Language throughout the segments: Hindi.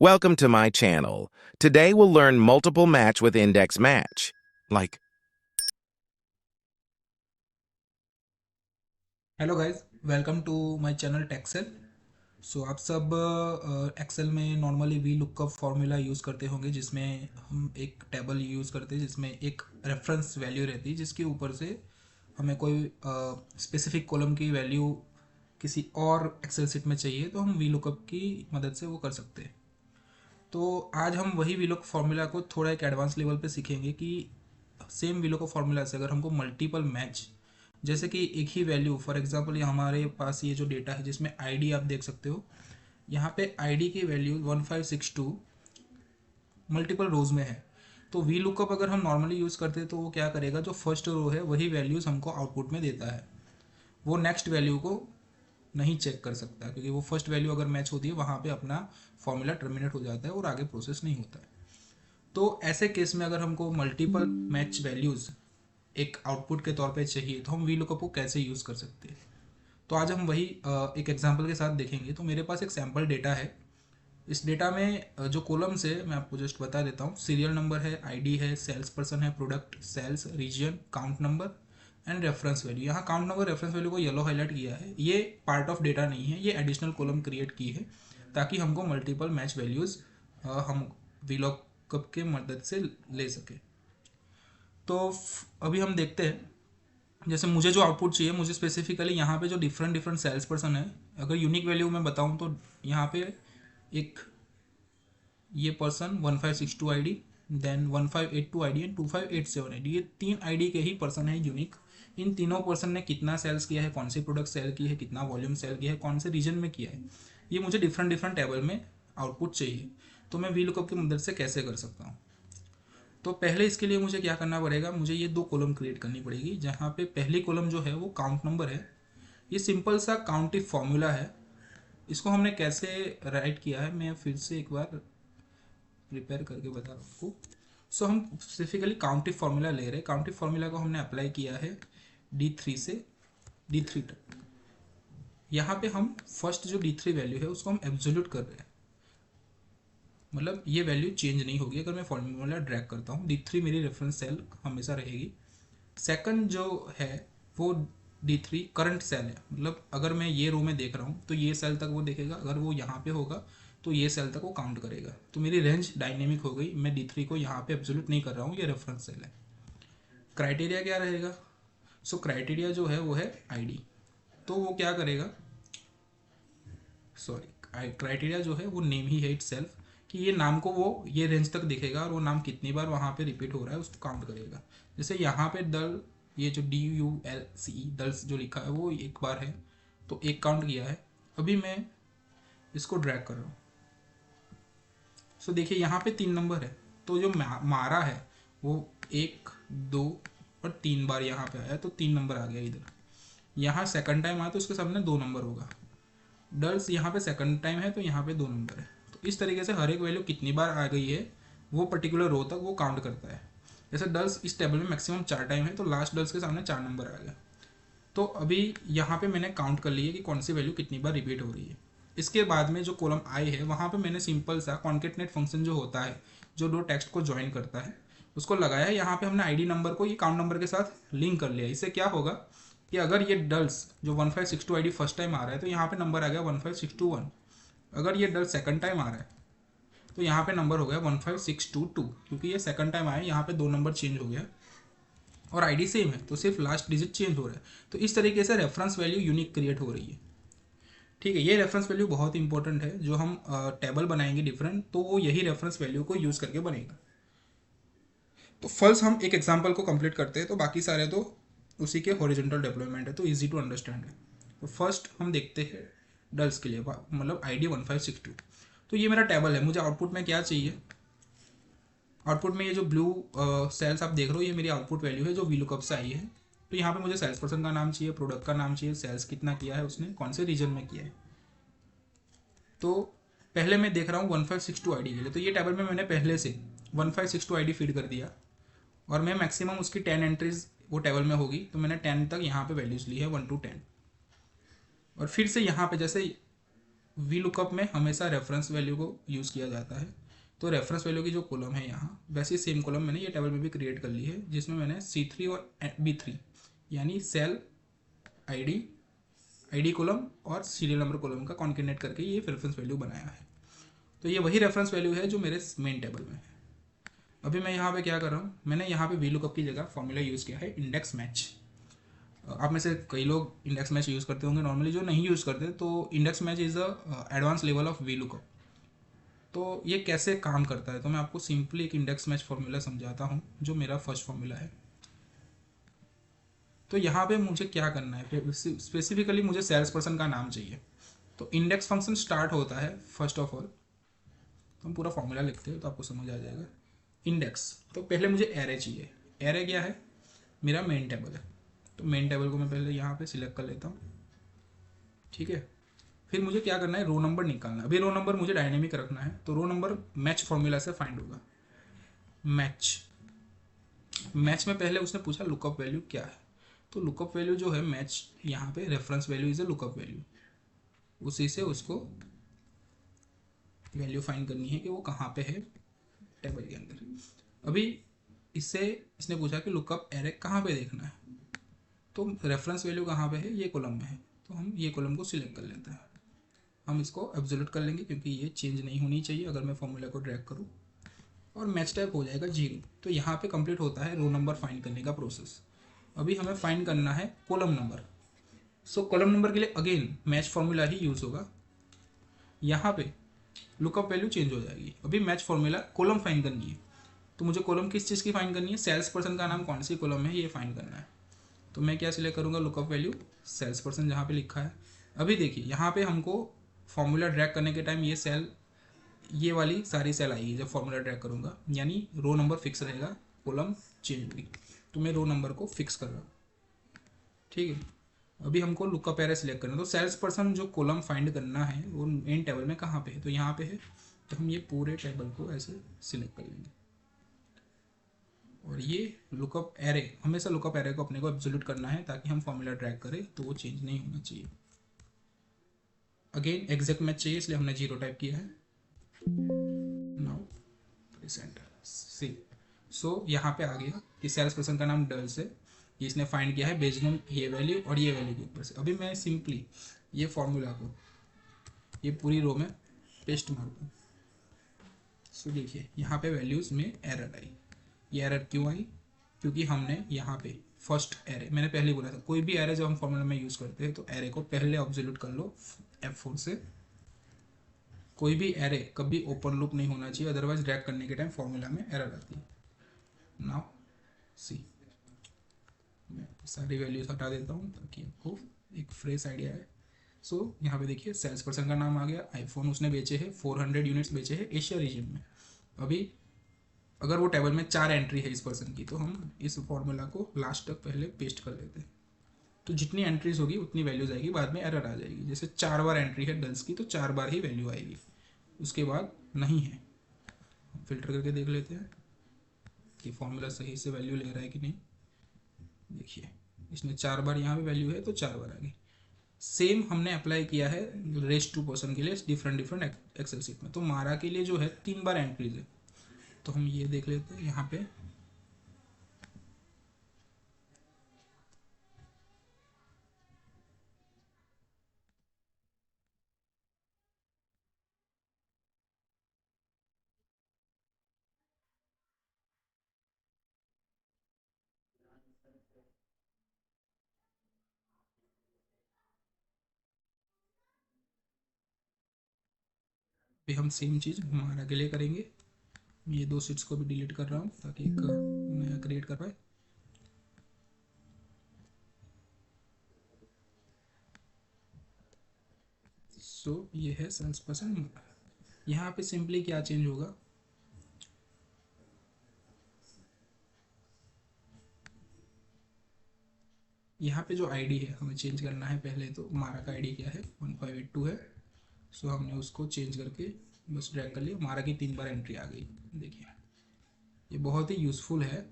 Welcome to my channel. Today we'll learn multiple match with index match. Like, hello guys, welcome to my channel Texcel. So आप सब एक्सेल में normally VLOOKUP formula use करते होंगे, जिसमें हम एक टेबल यूज़ करते हैं जिसमें एक रेफरेंस वैल्यू रहती है, जिसके ऊपर से हमें कोई स्पेसिफिक कॉलम की वैल्यू किसी और एक्सेल सीट में चाहिए तो हम वी लुकअप की मदद से वो कर सकते हैं। तो आज हम वही वी लुकअप फार्मूला को थोड़ा एक एडवांस लेवल पे सीखेंगे कि सेम वी लुकअप फार्मूला से अगर हमको मल्टीपल मैच, जैसे कि एक ही वैल्यू, फॉर एग्जांपल ये हमारे पास ये जो डेटा है जिसमें आईडी आप देख सकते हो, यहाँ पे आईडी की वैल्यू 1562 मल्टीपल रोज में है। तो वी लुकअप अगर हम नॉर्मली यूज़ करते हैं तो वो क्या करेगा, जो फर्स्ट रो है वही वैल्यूज़ हमको आउटपुट में देता है, वो नेक्स्ट वैल्यू को नहीं चेक कर सकता, क्योंकि वो फर्स्ट वैल्यू अगर मैच होती है वहाँ पे अपना फॉर्मूला टर्मिनेट हो जाता है और आगे प्रोसेस नहीं होता है। तो ऐसे केस में अगर हमको मल्टीपल मैच वैल्यूज़ एक आउटपुट के तौर पे चाहिए तो हम वी लुकअप को कैसे यूज़ कर सकते हैं। तो आज हम वही एक एग्जांपल के साथ देखेंगे। तो मेरे पास एक सैम्पल डेटा है। इस डेटा में जो कॉलम्स है मैं आपको जस्ट बता देता हूँ। सीरियल नंबर है, आईडी है, सेल्स पर्सन है, product, sales, region, count number and reference value. यहाँ काउंट नंबर रेफरेंस वैल्यू को येलो हाईलाइट किया है, ये पार्ट ऑफ डेटा नहीं है, ये एडिशनल कॉलम क्रिएट की है ताकि हमको मल्टीपल मैच वैल्यूज़ हम वीलॉकअप के मदद से ले सके। तो अभी हम देखते हैं, जैसे मुझे जो आउटपुट चाहिए, मुझे स्पेसिफिकली यहाँ पे जो डिफरेंट डिफरेंट सेल्स पर्सन है, अगर यूनिक वैल्यू मैं बताऊँ तो यहाँ पे एक ये person 1562 ID, then 1582 ID and 2587 ID, ये तीन आईडी के ही पर्सन है यूनिक। इन तीनों पर्सन ने कितना सेल्स किया है, कौन सी प्रोडक्ट सेल की है, कितना वॉल्यूम सेल किया है, कौन से रीजन में किया है, ये मुझे डिफरेंट डिफरेंट टेबल में आउटपुट चाहिए। तो मैं वी लुकअप की मदद से कैसे कर सकता हूँ। तो पहले इसके लिए मुझे क्या करना पड़ेगा, मुझे ये दो कॉलम क्रिएट करनी पड़ेगी, जहाँ पे पहली कॉलम जो है वो काउंट नंबर है। ये सिंपल सा काउंटिव फॉर्मूला है। इसको हमने कैसे राइट किया है मैं फिर से एक बार प्रिपेयर करके बता रहा हूँ आपको। सो हम स्पेसिफिकली काउंटिव फार्मूला ले रहे हैं। काउंटिव फार्मूला को हमने अप्लाई किया है D3 से D3 तक। यहाँ पे हम फर्स्ट जो D3 वैल्यू है उसको हम एब्सोल्यूट कर रहे हैं, मतलब ये वैल्यू चेंज नहीं होगी अगर मैं फॉर्मूला ड्रैग करता हूँ। D3 मेरी रेफरेंस सेल हमेशा रहेगी। सेकंड जो है वो D3 करंट सेल है, मतलब अगर मैं ये रो में देख रहा हूँ तो ये सेल तक वो देखेगा, अगर वो यहाँ पे होगा तो ये सेल तक वो काउंट करेगा। तो मेरी रेंज डायनेमिक हो गई, मैं D3 को यहाँ पे एब्सोल्यूट नहीं कर रहा हूँ, ये रेफरेंस सेल है। क्राइटेरिया क्या रहेगा, सो क्राइटेरिया जो है वो है आईडी। तो वो क्या करेगा, सॉरी, क्राइटेरिया जो है वो नेम ही है इट सेल्फ, कि ये नाम को वो ये रेंज तक दिखेगा और वो नाम कितनी बार वहाँ पे रिपीट हो रहा है उसको काउंट करेगा। जैसे यहाँ पे दल, ये जो DULCE दल्स जो लिखा है वो एक बार है, तो एक काउंट किया है। अभी मैं इसको ड्रैग कर रहा हूँ। सो देखिए यहाँ पे तीन नंबर है, तो जो मारा है वो एक, दो और तीन बार यहाँ पे आया, तो तीन नंबर आ गया इधर। यहाँ सेकंड टाइम आया तो उसके सामने दो नंबर होगा। डल्स यहाँ पे सेकंड टाइम है तो यहाँ पे दो नंबर है। तो इस तरीके से हर एक वैल्यू कितनी बार आ गई है वो पर्टिकुलर रो तक वो काउंट करता है। जैसे डल्स इस टेबल में मैक्सिमम चार टाइम है, तो लास्ट डल्स के सामने चार नंबर आ गया। तो अभी यहाँ पे मैंने काउंट कर लिया कि कौन सी वैल्यू कितनी बार रिपीट हो रही है। इसके बाद में जो कॉलम आई है वहाँ पे मैंने सिंपल सा कॉन्केटनेट फंक्शन जो होता है, जो दो टेक्स्ट को ज्वाइन करता है, उसको लगाया है। यहाँ पे हमने आईडी नंबर को ये काउंट नंबर के साथ लिंक कर लिया। इससे क्या होगा कि अगर ये डल्स जो 1562 आईडी फर्स्ट टाइम आ रहा है तो यहाँ पे नंबर आ गया 15621। अगर ये डल सेकंड टाइम आ रहा है तो यहाँ पे नंबर हो गया 15622, क्योंकि ये सेकंड टाइम आया, यहाँ पे दो नंबर चेंज हो गया और आईडी सेम है, तो सिर्फ लास्ट डिजिट चेंज हो रहा है। तो इस तरीके से रेफरेंस वैल्यू यूनिक क्रिएट हो रही है। ठीक है, ये रेफरेंस वैल्यू बहुत इंपॉर्टेंट है। जो हम टेबल बनाएंगे डिफरेंट, तो वो यही रेफरेंस वैल्यू को यूज़ करके बनेगा। तो फर्स्ट हम एक एग्जांपल को कंप्लीट करते हैं, तो बाकी सारे तो उसी के हॉरिजॉन्टल डेवलपमेंट है, तो इजी टू अंडरस्टैंड है। तो फर्स्ट हम देखते हैं डल्स के लिए, मतलब आईडी 1562। तो ये मेरा टेबल है, मुझे आउटपुट में क्या चाहिए। आउटपुट में ये जो ब्लू सेल्स आप देख रहे हो ये मेरी आउटपुट वैल्यू है जो वी लुकअप से आई है। तो यहाँ पे मुझे सेल्स पर्सन का नाम चाहिए, प्रोडक्ट का नाम चाहिए, सेल्स कितना किया है उसने, कौन से रीजन में किया है। तो पहले मैं देख रहा हूँ 1562 आईडी के लिए, तो ये टेबल में मैंने पहले से 1562 आईडी फीड कर दिया और मैं मैक्सिमम उसकी 10 एंट्रीज वो टेबल में होगी, तो मैंने 10 तक यहाँ पे वैल्यूज ली है, 1 to 10। और फिर से यहाँ पे जैसे वी लुकअप में हमेशा रेफरेंस वैल्यू को यूज़ किया जाता है। तो रेफरेंस वैल्यू की जो कॉलम है यहाँ, वैसे सेम कॉलम मैंने ये टेबल में भी क्रिएट कर ली है, जिसमें मैंने C3 और B3 यानी सेल आईडी कॉलम और सीरियल नंबर कॉलम का कॉन्केनेट करके ये रेफरेंस वैल्यू बनाया है। तो ये वही रेफरेंस वैल्यू है जो मेरे मेन टेबल में है। अभी मैं यहाँ पे क्या कर रहा हूँ, मैंने यहाँ पे वी लुकअप की जगह फॉर्मूला यूज़ किया है इंडेक्स मैच। आप में से कई लोग इंडेक्स मैच यूज़ करते होंगे, नॉर्मली जो नहीं यूज़ करते, तो index match is a advance level of V lookup. तो ये कैसे काम करता है, तो मैं आपको सिंपली एक इंडेक्स मैच फॉर्मूला समझाता हूँ, जो मेरा फर्स्ट फॉर्मूला है। तो यहाँ पे मुझे क्या करना है, स्पेसिफिकली मुझे सेल्स पर्सन का नाम चाहिए। तो इंडेक्स फंक्शन स्टार्ट होता है फर्स्ट ऑफ ऑल, तो हम पूरा फॉर्मूला लिखते हैं तो आपको समझ आ जाएगा। इंडेक्स, तो पहले मुझे एरे चाहिए। एरे क्या है, मेरा मेन टेबल है। तो मेन टेबल को मैं पहले यहाँ पे सिलेक्ट कर लेता हूँ, ठीक है। फिर मुझे क्या करना है, रो नंबर निकालना है। अभी रो नंबर मुझे डायनेमिक रखना है, तो रो नंबर मैच फॉर्मूला से फाइंड होगा। मैच में पहले उसने पूछा लुकअप वैल्यू क्या है, तो लुकअप वैल्यू जो है मैच, यहाँ पे reference value is a lookup value, उसी से उसको वैल्यू फाइंड करनी है कि वो कहाँ पे है टेबल के अंदर। अभी इससे इसने पूछा कि लुकअप एरे कहाँ पे देखना है, तो रेफरेंस वैल्यू कहाँ पे है, ये कॉलम में है, तो हम ये कॉलम को सिलेक्ट कर लेते हैं। हम इसको एब्सोल्यूट कर लेंगे क्योंकि ये चेंज नहीं होनी चाहिए अगर मैं फॉर्मूला को ड्रैग करूँ, और मैच टाइप हो जाएगा 0। तो यहाँ पे कंप्लीट होता है रो नंबर फाइंड करने का प्रोसेस। अभी हमें फाइंड करना है कॉलम नंबर। सो कॉलम नंबर के लिए अगेन मैच फॉर्मूला ही यूज़ होगा। यहाँ पे लुकअप वैल्यू चेंज हो जाएगी। अभी मैच फॉर्मूला कॉलम फाइंड करनी है, तो मुझे कॉलम किस चीज़ की फाइंड करनी है, सेल्स पर्सन का नाम कौन सी कॉलम है ये फाइंड करना है। तो मैं क्या सिलेक्ट करूँगा, लुकअप वैल्यू सेल्स पर्सन जहाँ पे लिखा है। अभी देखिए यहाँ पे हमको फॉर्मूला ड्रैग करने के टाइम ये सेल, ये वाली सारी सेल आएगी जब फॉर्मूला ड्रैग करूँगा, यानी रो नंबर फिक्स रहेगा, कॉलम चेंज होगी। तो मैं रो नंबर को फिक्स कर रहा हूँ, ठीक है। अभी हमको लुकअप एरे सिलेक्ट करना है, तो सेल्स पर्सन जो कॉलम फाइंड करना है वो मेन टेबल में कहाँ पे है, तो यहाँ पे है। तो हम ये पूरे टेबल को ऐसे सिलेक्ट कर लेंगे, और ये लुकअप एरे, हमेशा लुकअप एरे को अपने को एब्सोल्यूट करना है ताकि हम फॉर्मूला ड्रैग करें तो वो चेंज नहीं होना चाहिए। अगेन एग्जैक्ट मैच चाहिए, इसलिए हमने 0 टाइप किया है। नाउ प्रेजेंट सी, सो यहाँ पे आ गया कि सेल्स पर्सन का नाम डल्स है, ये इसने फाइंड किया है बेस्ड ऑन ये वैल्यू और ये वैल्यू के ऊपर से। अभी मैं सिंपली ये फॉर्मूला को ये पूरी रो में पेस्ट मार दूँ। सो देखिए यहाँ पे वैल्यूज़ में एरर आई। ये एरर क्यों आई, क्योंकि हमने यहाँ पे फर्स्ट एरे, मैंने पहले ही बोला था कोई भी एरे जब हम फॉर्मूला में यूज़ करते हैं तो एरे को पहले ऑब्जोल्यूट कर लो F4 से। कोई भी एरे कभी ओपन लूप नहीं होना चाहिए, अदरवाइज ड्रैग करने के टाइम फॉर्मूला में एरर आती है। नाउ सी, मैं सारी वैल्यूज हटा देता हूँ ताकि आपको एक फ्रेश आइडिया है। सो यहाँ पे देखिए सेल्स पर्सन का नाम आ गया, आईफोन उसने बेचे हैं 400 यूनिट्स बेचे हैं एशिया रीजन में। अभी अगर वो टेबल में 4 एंट्री है इस पर्सन की, तो हम इस फॉर्मूला को लास्ट तक पहले पेस्ट कर लेते हैं। तो जितनी एंट्रीज होगी उतनी वैल्यूज आएगी, बाद में एरर आ जाएगी। जैसे 4 बार एंट्री है डल्स की तो 4 बार ही वैल्यू आएगी, उसके बाद नहीं है। हम फिल्टर करके देख लेते हैं कि फॉर्मूला सही से वैल्यू ले रहा है कि नहीं। देखिए इसमें 4 बार यहाँ पे वैल्यू है तो 4 बार आ गई। सेम हमने अप्लाई किया है रेस्ट टू पर्सन के लिए डिफरेंट एक्सेल सीट में। तो मारा के लिए जो है 3 बार एंट्रीज है, तो हम ये देख लेते हैं यहाँ पे। भी हम सेम चीज़ हमारा के लिए करेंगे। ये 2 सीट्स को भी डिलीट कर रहा हूँ ताकि एक नया क्रिएट कर पाए। सो ये है सेल्स पर्सन। यहाँ पे सिंपली क्या चेंज होगा, यहाँ पे जो आईडी है हमें चेंज करना है। पहले तो मारा का आईडी क्या है 1582 है। सो हमने उसको चेंज करके बस ड्रैग कर लिया, मारा की 3 बार एंट्री आ गई। देखिए ये बहुत ही यूज़फुल है,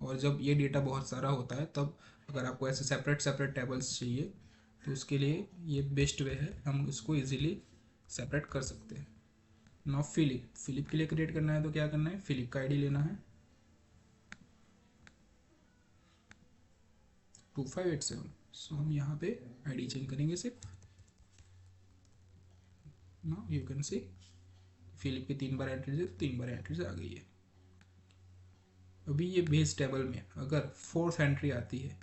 और जब ये डेटा बहुत सारा होता है तब अगर आपको ऐसे सेपरेट सेपरेट टेबल्स चाहिए तो उसके लिए ये बेस्ट वे है। हम इसको इजीली सेपरेट कर सकते हैं। नाउ फिलिप के लिए क्रिएट करना है तो क्या करना है, फिलिप का आईडी लेना है 2587। सो हम यहाँ पे आईडी चेंज करेंगे सिर्फ। Now you can see Philip की 3 बार एंट्रीज है, 3 बार एंट्रीज आ गई है। अभी ये बेस टेबल में अगर 4th एंट्री आती है,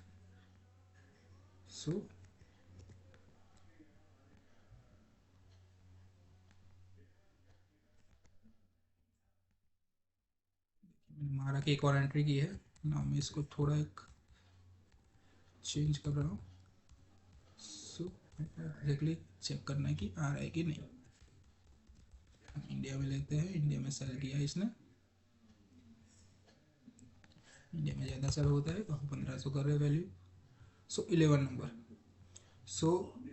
सो मारा की एक और एंट्री की है ना, मैं इसको थोड़ा एक चेंज कर रहा हूँ। सो एग्जैक्टली चेक करना है कि आ रहा है कि नहीं। इंडिया में लेते हैं, इंडिया में सेल किया इसने, इंडिया में ज़्यादा सेल होता है तो हम 1500 कर रहे हैं वैल्यू। सो 11 नंबर। सो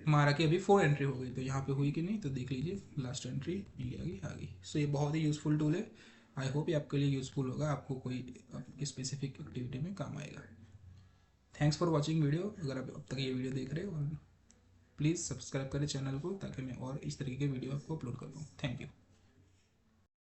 मारा की अभी 4 एंट्री हो गई, तो यहाँ पे हुई कि नहीं तो देख लीजिए, लास्ट एंट्री इंडिया की आ गई। सो ये बहुत ही यूज़फुल टूल है। आई होप ये आपके लिए यूज़फुल होगा, आपको कोई स्पेसिफिक एक्टिविटी में काम आएगा। Thanks for watching video. अगर आप अब तक ये वीडियो देख रहे हो, और प्लीज़ सब्सक्राइब करें चैनल को, ताकि मैं और इस तरीके के वीडियो आपको अपलोड कर दूँ। Thank you.